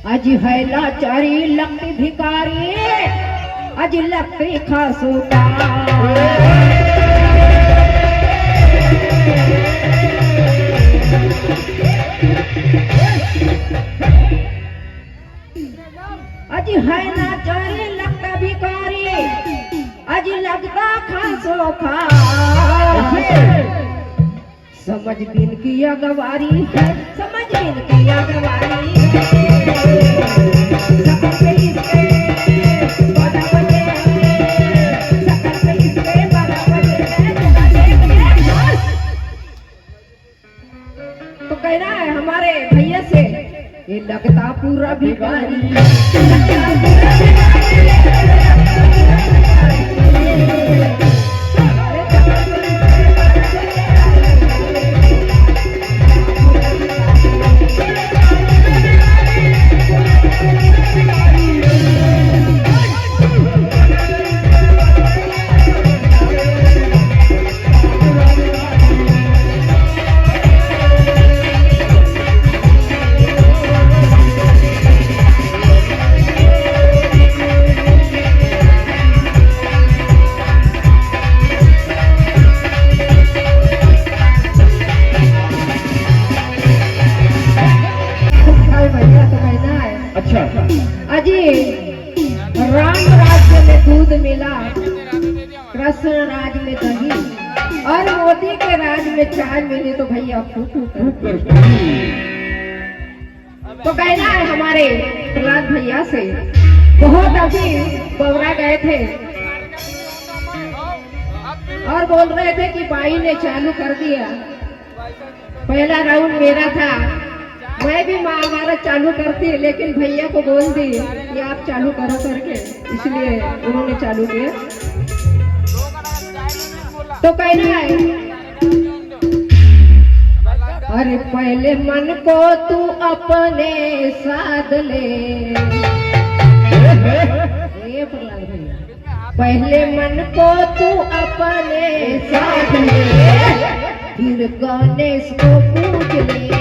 अज है लाचारी लकड़ी भिकारी, अज लकड़ी खासो का। अज है लाचारी लकड़ी भिकारी, अज लगता खासो खा। समझ बिन की अगवारी है, समझ बिन की अगवारी है। तो कहना है हमारे भैया से, ये लगता पूरा भिखारी। राम राज्य में दूध मिला, कृष्ण राज में दही, और मोदी के राज में चाय मिली तो भैया फूटू कर। तो कहना है हमारे प्रहलाद भैया से, बहुत अभी बवरा गए थे और बोल रहे थे कि बाई ने चालू कर दिया। पहला राउंड मेरा था, मैं भी महाभारत चालू करती, लेकिन भैया को बोल दी कि आप चालू करो करके, इसलिए उन्होंने चालू किया। तो कहना है, अरे पहले मन को तू अपने साध ले, ये प्रहलाद भैया, पहले मन को तू अपने साध ले, फिर गणेश को पूज ले।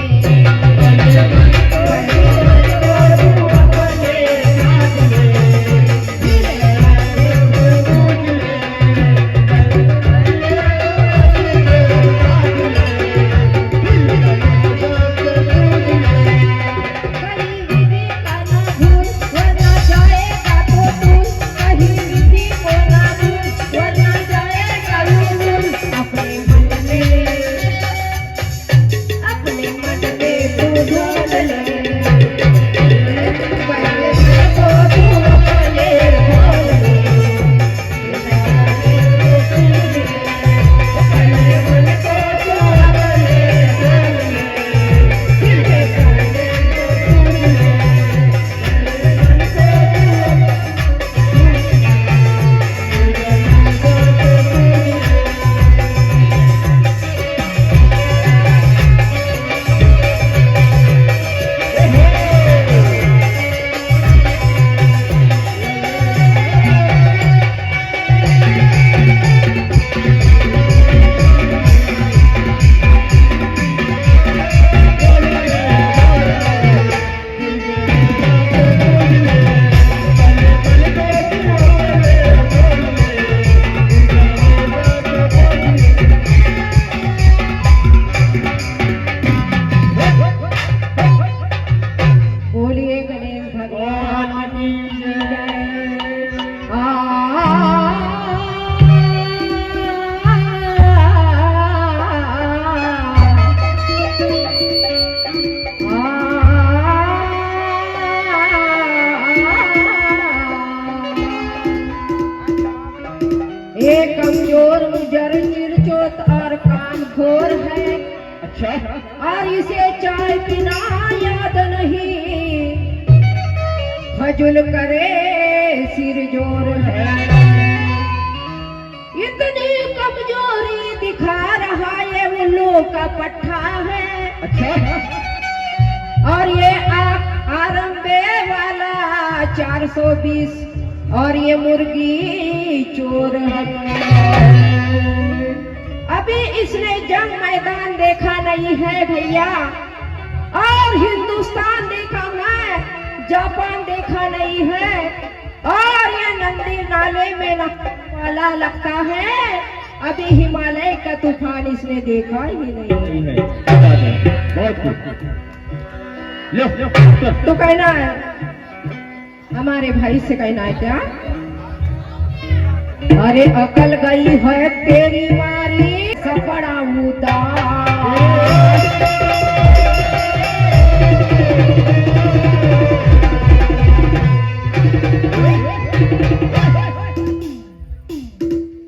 कमजोर मुजर चिरचोत और काम खोर है। अच्छा। और इसे चाय पीना याद नहीं, फजुल करे सिर जोर है। इतनी कमजोरी दिखा रहा ये उल्लू का पट्टा है। अच्छा। और ये आरंबे वाला 420 और ये मुर्गी चोर है। अभी इसने जंग मैदान देखा नहीं है भैया, और हिंदुस्तान देखा है। गई है और ये नंदी नाले में वाला लगता है। अभी हिमालय का तूफान इसने देखा ही नहीं है। तो कहना है हमारे भाई से, कहना है क्या? अरे अकल गई है तेरी मारी सपड़ा उदास।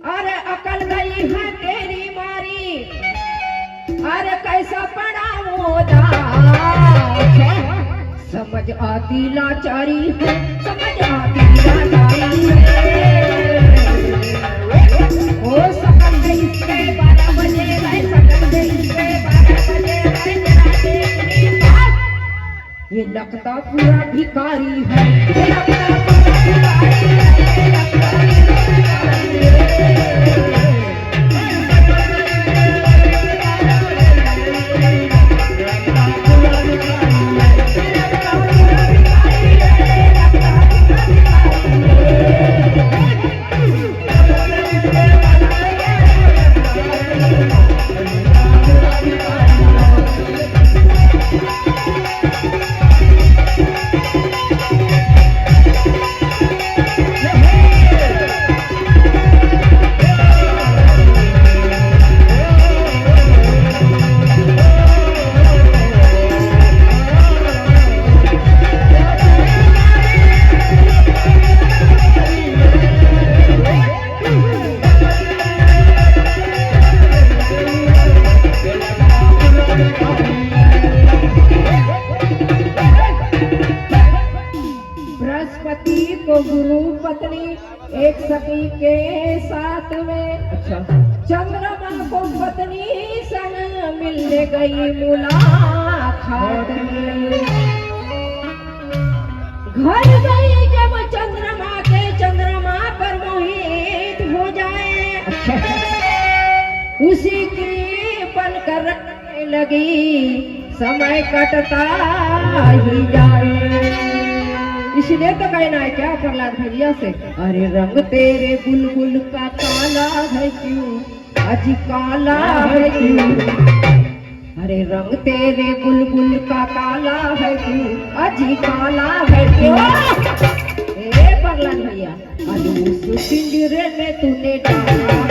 अरे अकल गई है तेरी मारी, अरे कैसा पड़ा उदास। समझ आती लाचारी है, समझ आती लाचारी है। ओ सकल में इसके 12 बजे गए, सकल में इसके 12 बजे गए, जरा देखनी बात। ये लगता पूरा भिखारी है, ये लगता पूरा भिखारी है, ये लगता पूरा भिखारी है। बृहस्पति को गुरु पत्नी एक सखी के साथ में, अच्छा, चंद्रमा को पत्नी संग मिलने गई मुलाकात में। घर गई जब चंद्रमा पर मोहित हो जाए, उसी की बनकर रहने लगी, समय कटता ही जाए। इसलिए तो कहना है क्या प्रहलाद भैया से? अरे रंग तेरे बुलबुल का काला है क्यों, अजी काला है क्यों? अरे रंग तेरे बुलबुल का काला है क्यों, अजी काला है क्यों? ए प्रहलाद भैया, अरे उस पिंजरे में तूने डाला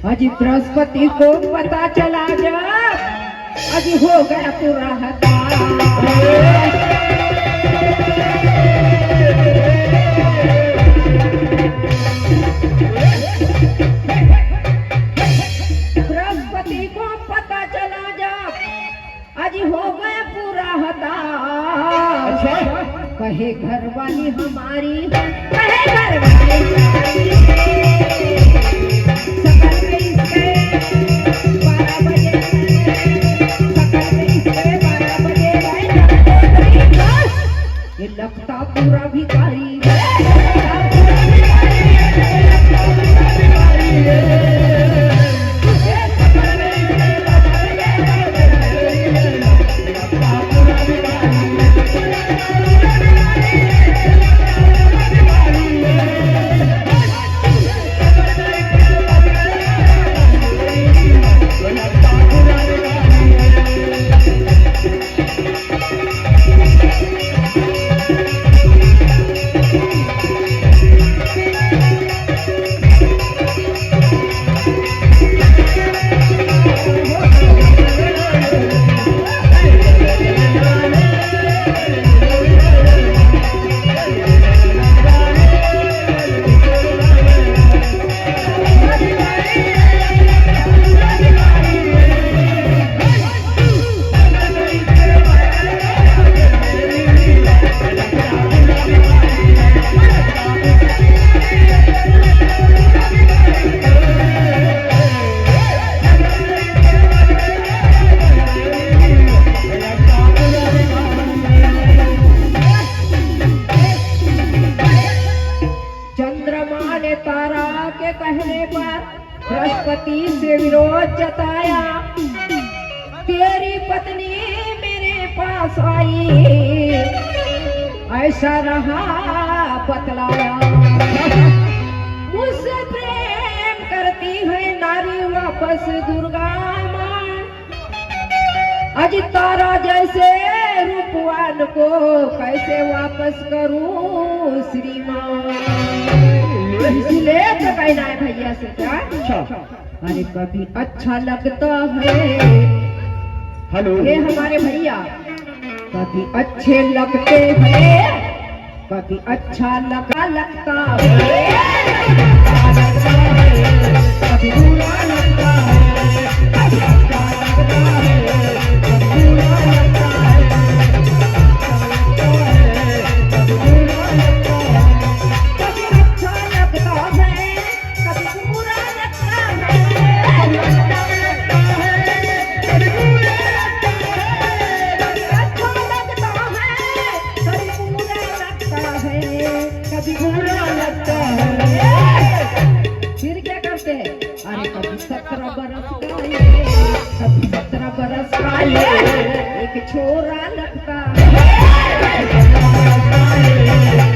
अजी बृहस्पति को पता चला जब, अजी हो गया पूरा हताश। बृहस्पति को पता चला जब, अजी हो गया पूरा हताश। कहे घर वाली हमारी, कहे घर वाली हमारी, लगता पूरा भिखारी साई ऐसा रहा बतलाया। मुझसे प्रेम करती है नारी वापस दुर्गा मां, अज तारा जैसे रूपवान को कैसे वापस करूं श्रीमान। इसलिए तो कहना है भैया से क्या, अरे कभी अच्छा लगता है, हेलो ये हमारे भैया कभी अच्छे लगते हैं, कभी अच्छा लगता है, कभी बुरा लगता है, कभी अच्छा लगता है, कभी बुरा लगता है, कभी बुरा लगता है, कभी अच्छा लगता है, कभी बुरा लगता है, कभी अच्छा लगता है, कभी बुरा लगता है, कभी अच्छा लगता है, कभी बुरा लगता है, कभी बुरा लगता है। फिर क्या करते हैं, अरे कभी 17 बरस का ये, कभी 17 बरस का ये एक छोरा लगता है, कभी 17 लगता है,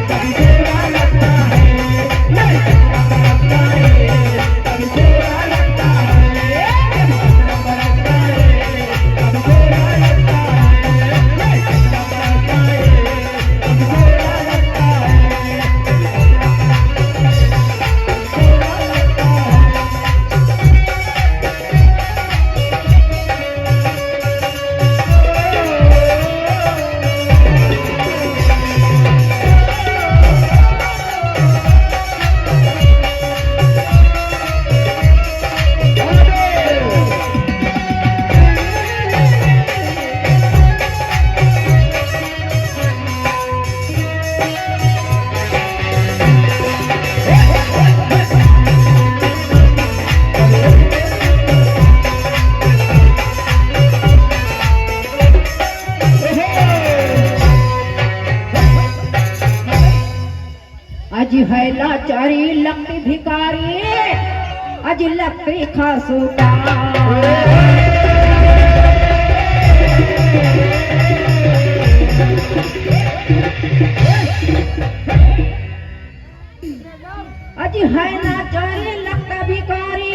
कभी छोरा लगता है, कभी छोरा लगता है, कभी 17 बरस का ये, कभी छोरा लगता है, कभी 17 लगता है, कभी छोरा लगता है। अज है लाचारी लकड़ी भिकारी, अज लकड़ी खासूटा, अज है लाचारी लकड़ी भिकारी,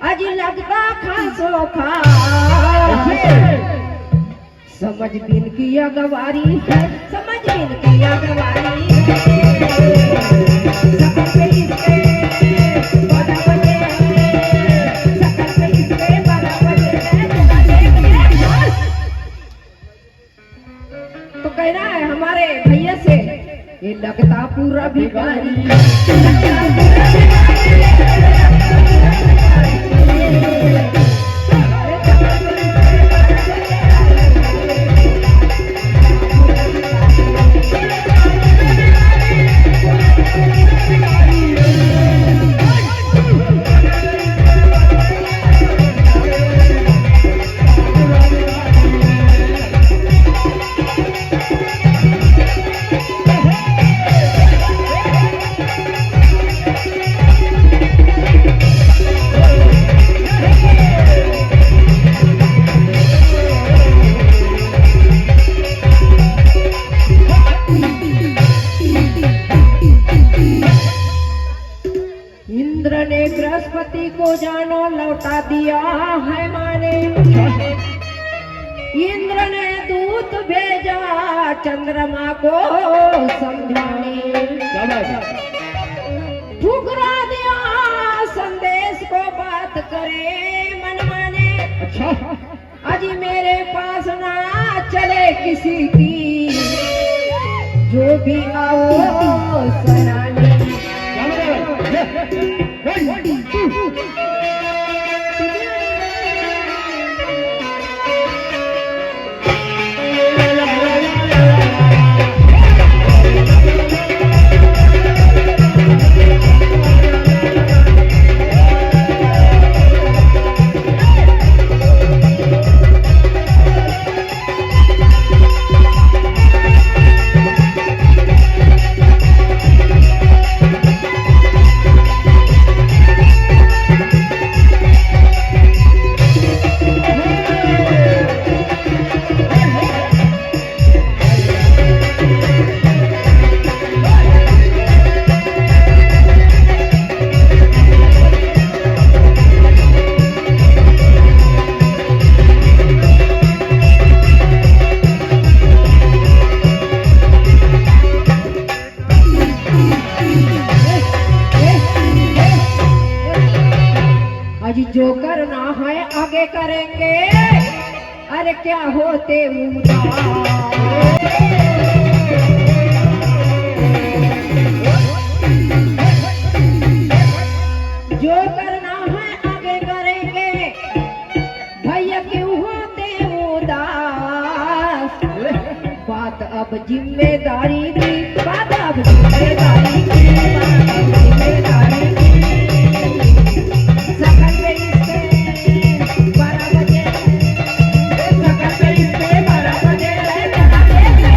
अज लगता खासो खा। समझ बिन की अगवारी है, समझ बिन की अगवारी है, सकल पे इसके बड़ा बजे है, सकल पे इसके बड़ा बजे है। तो कहना है हमारे भैया से, ये लगता पूरा भिखारी, लगता पूरा इंद्र ने बृहस्पति को जानो लौटा दिया है माने, इंद्र ने दूत भेजा चंद्रमा को समझाने, ठुकरा दिया संदेश को बात करे मन माने। अच्छा आज मेरे पास ना चले किसी की, जो भी आओ सराहने। आगे करेंगे, अरे क्या होते उदास। जो करना है आगे करेंगे, भैया क्यों होते उदास। बात अब जिम्मेदारी की, बात अब जिम्मेदारी की, बात अब जिम्मेदारी की। सकल पे इसके 12 बजे, सकल पे इसके 12 बजे चला देंगे।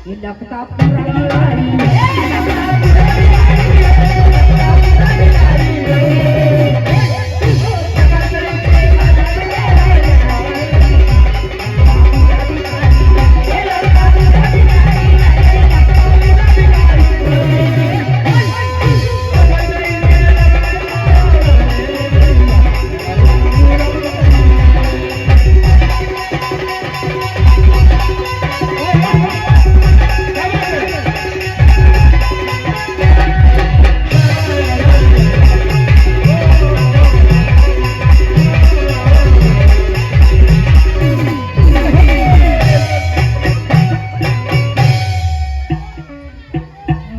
ये लगता पूरा बिहारी है, लगता पूरा बिहारी है, लगता पूरा बिहारी है। सकल पे इसके 12 बजे ये लगता पूरा बिहारी है, लगता पूरा बिहारी है।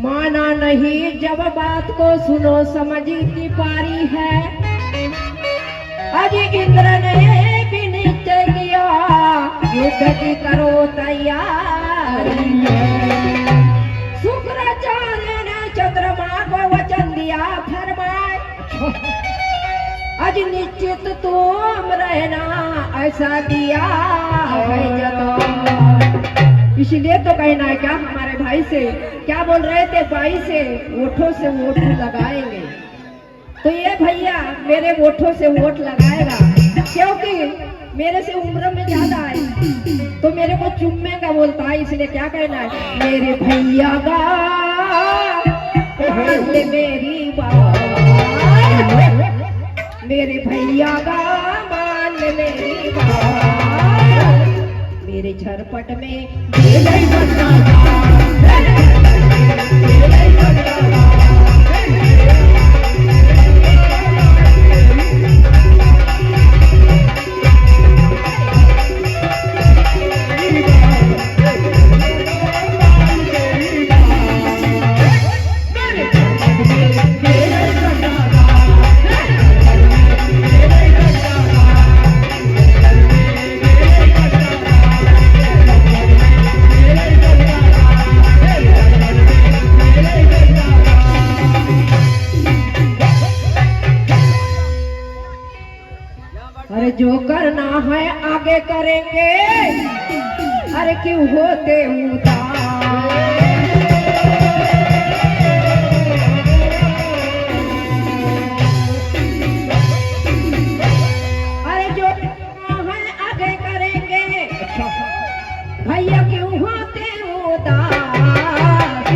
माना नहीं जब बात को सुनो, समझ की पारी है। आज इंद्र ने भी निश्चय किया, युद्ध की करो तैयारी है। शुक्राचार्य ने चंद्रमा को वचन दिया, फरमाए आज निश्चित तुम रहना, ऐसा दिया है जताओ। इसलिए तो कहना है क्या हमारे भाई से, क्या बोल रहे थे भाई से, वोटों से वोट लगाएंगे। तो ये भैया मेरे वोटों से वोट लगाएगा, क्योंकि मेरे से उम्र में ज्यादा है, तो मेरे को चुम्मे का बोलता है। इसलिए क्या कहना है, मेरे भैया का मान ले मेरी बात, मेरे भैया का मान ले मेरी बात। मेरे झरपट में अरे जो करना है आगे करेंगे, अरे क्यों होते उदास। अरे जो करना है आगे करेंगे, भैया क्यों होते उदास।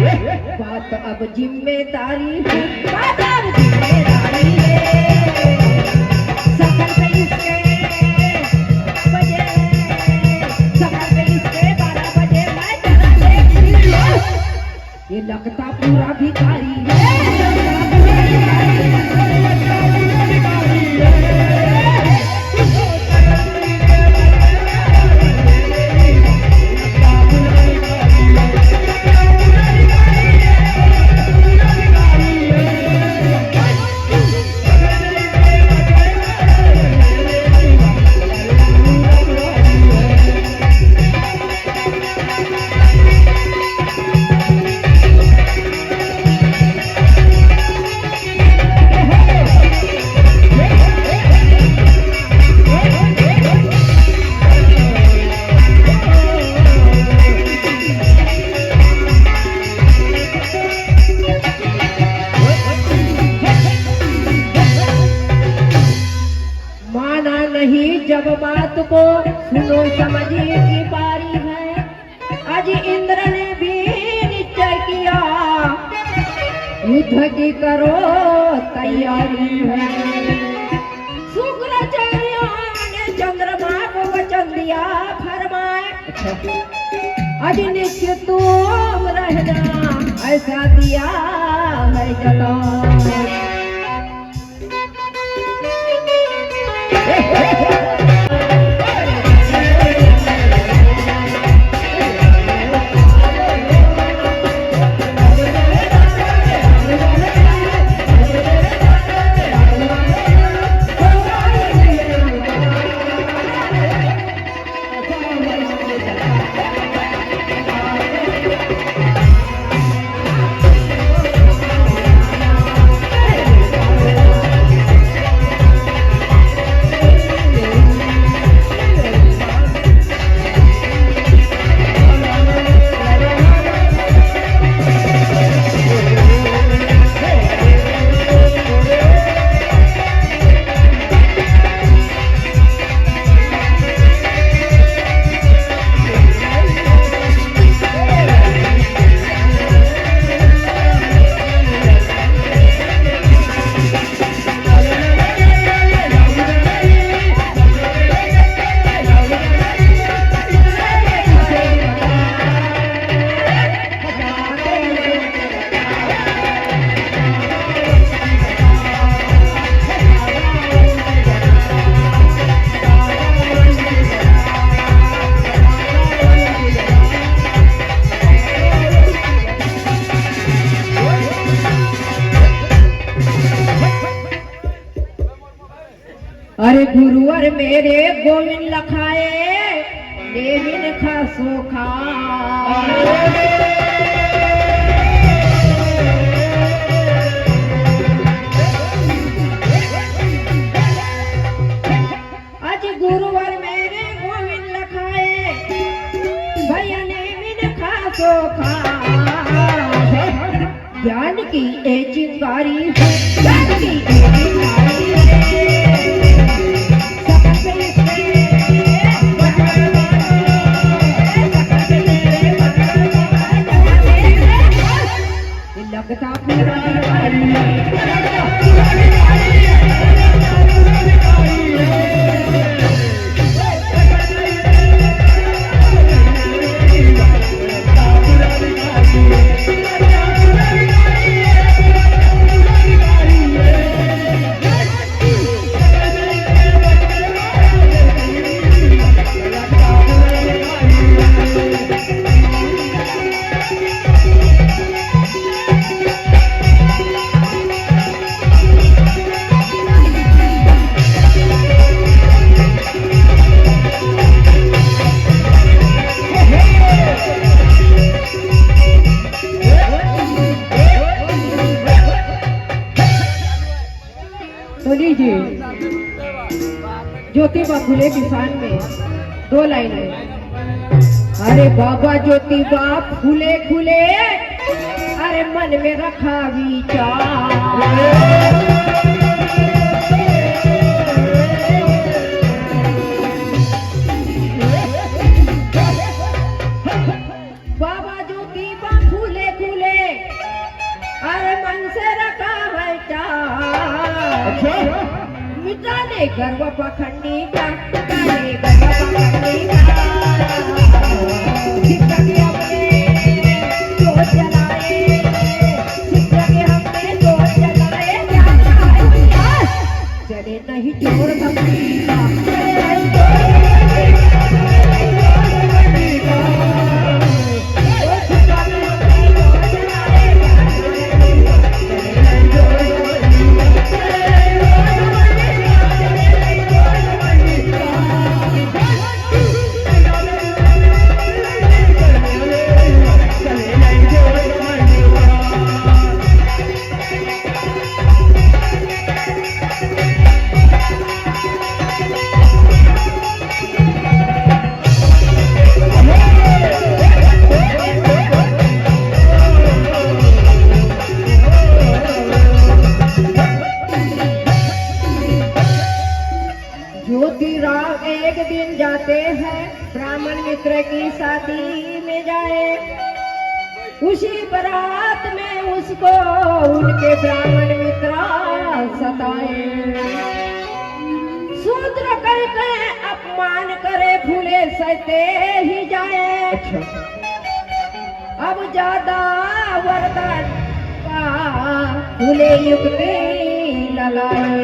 बात अब जिम्मेदारी है, बात अब जिम्मेदारी है। सकल पे इसके 12 बजे, सकल पे इसके 12 बजे मैं चला देती। ये लगता पूरा भिखारी है, लगता पूरा भिखारी है, लगता पूरा भिखारी है। जब बात को सुनो समझिए की बारी है। आज इंद्र ने भी निश्चय किया, युद्ध की करो तैयारी है। शुक्राचार्य ने चंद्रमा को वचन दिया, फरमाए आज निश्चित तुम रहना, ऐसा दिया है जता। गुरुवर मेरे गोविंद लखाए देविन खासो खा। आज गुरुवर मेरे गोविंद लखाए भैया देविन खासो खा। ज्ञान की ए चिंगारी है, ज्ञान की ए चिंगारी है। लगता पूरा ज्योतिबा फूले किसान में 2 लाइन है। अरे बाबा ज्योतिबा फूले फूले अरे मन में रखा विचार। बाबा ज्योतिबा फूले फूले अरे मन से रखा विचार। मिटाने गर्व पखंडी का, मिटाने गर्व पखंडी का। शिक्षा के हमने जोर जलाए, शिक्षा के हमने जोर जलाए। क्या है चले नहीं जोर भक्ति का, चले नहीं जोर भक्ति का। शिक्षा के हमने जोर जलाए, चले नहीं जोर ज्योतिराव एक दिन जाते हैं ब्राह्मण मित्र की शादी में जाए। उसी बारात में उसको उनके ब्राह्मण मित्र सताए। शूद्र करके अपमान करे भूले सहते ही जाए। अब ज्यादा वरदान भूले युक्ति ललाए।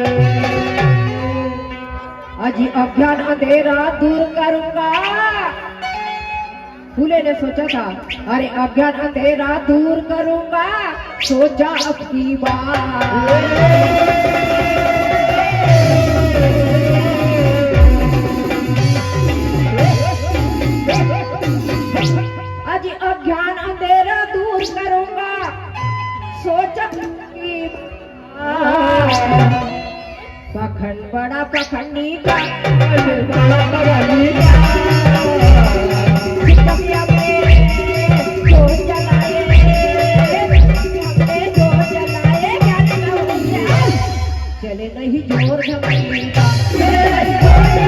अजी अज्ञान अंधेरा दूर करूंगा। फूले ने सोचा था अरे अज्ञान अंधेरा दूर करूंगा, सोचा अब की बात। अजी अज्ञान अंधेरा दूर करूंगा, सोचा की बात। पखंड बड़ा पखंडी का, बड़ा पखंडी का। जोर जलाए, जोर जलाए, चले नहीं जोर घमंडी का, चले नहीं जोर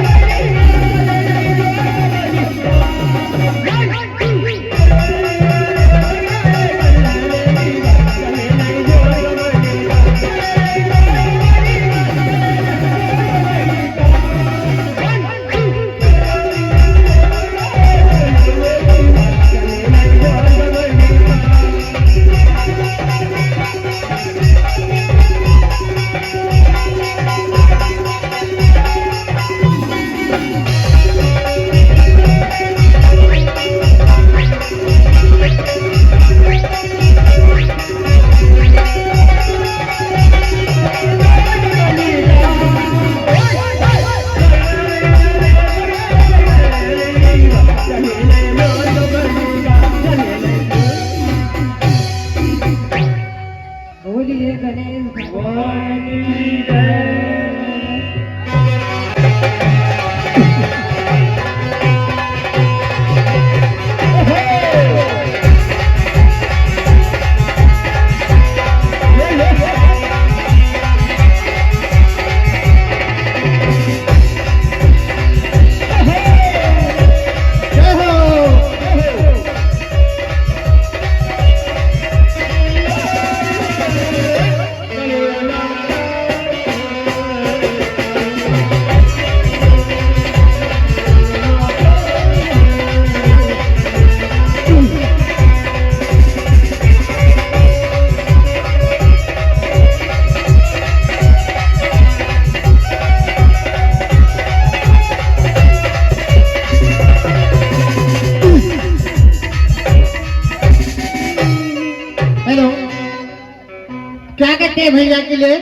कहते हैं भैया के लिए,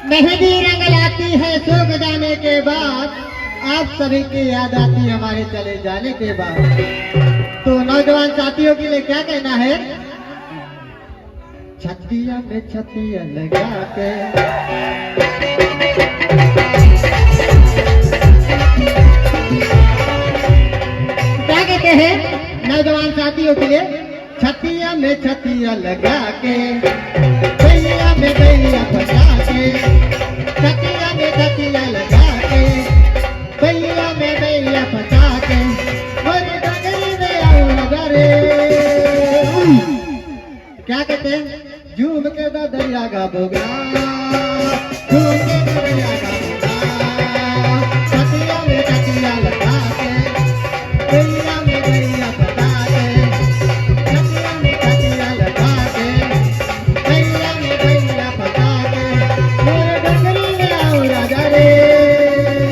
मेहंदी रंग लाती है सूख जाने के बाद, आप सभी की याद आती है हमारे चले जाने के बाद। तो नौजवान साथियों के लिए क्या कहना है? छतिया में छतिया लगा के क्या कहते हैं नौजवान साथियों के लिए? छतिया में छतिया लगा के, भैया में भैया बचा के, छतिया में छतिया लगा के, भैया में भैया बचा के, मेरे डगरी में आऊं लगा रे। क्या कहते हैं? झूम के दरिया गा बोगा,